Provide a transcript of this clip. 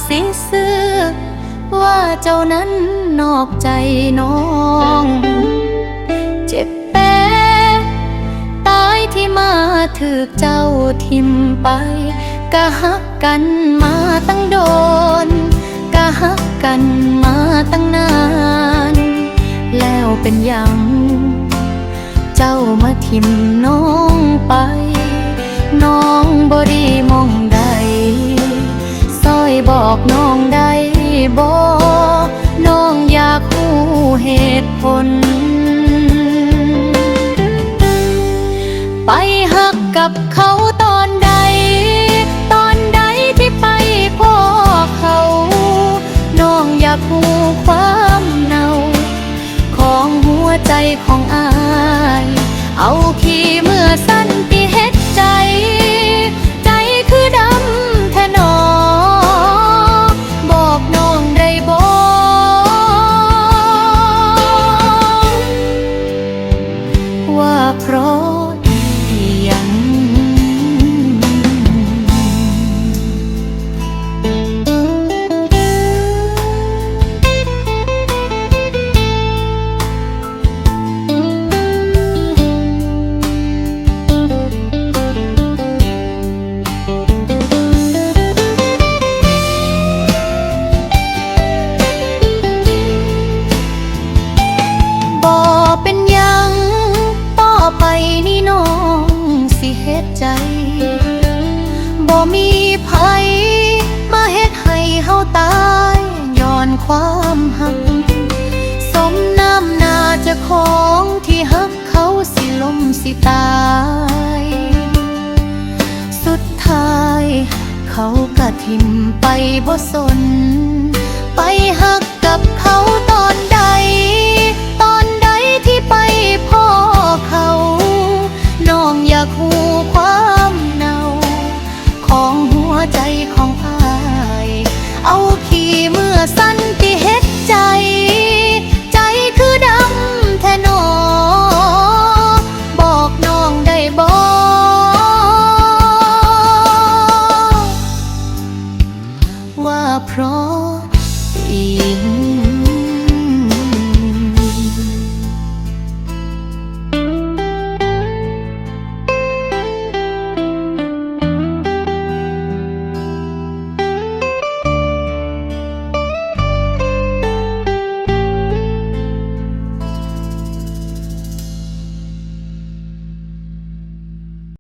สิซื้อว่าเจ้านั้นนอกใจน้องเจ็บแป้ตายที่มาถึกเจ้าทิมไปกะฮักกันมาตั้งโดนกะฮักกันมาตั้งนานแล้วเป็นอย่างเจ้ามาทิมน้องไปน้องบ่ดีมองใดซอยบอกน้องได้บ่น้องอยากรู้เหตุผลไปหักกับเขาตอนใดตอนใดที่ไปพ่อเขาน้องอยากรู้ความเนาของหัวใจของอายเอาขี้เมื่อสั้นที่เฮ็ดใจใจคือดำแท้หนอบอกน้องได้บ่ว่าเพราะอิหยังเป็นหยังต่อไปนี่น้องสิเฮ็ดใจบ่มีไผมาเฮ็ดให้เฮาตายย้อนความหักสมน้ำหน้าเจ้าของที่หักเขาสิล้มสิตายสุดท้ายเขาก็ทิ่มไปบ่สนไปหักกับเขาตอนใดตอนใดที่ไปพ่อเขาน้องอยากรู้ความเนาของหัวใจของอายเอาขี้เมื่อสั้นที่เฮ็ดใจใจคือดำแท้หนอบอกน้องได้บ่ว่าเพราะอิหยัง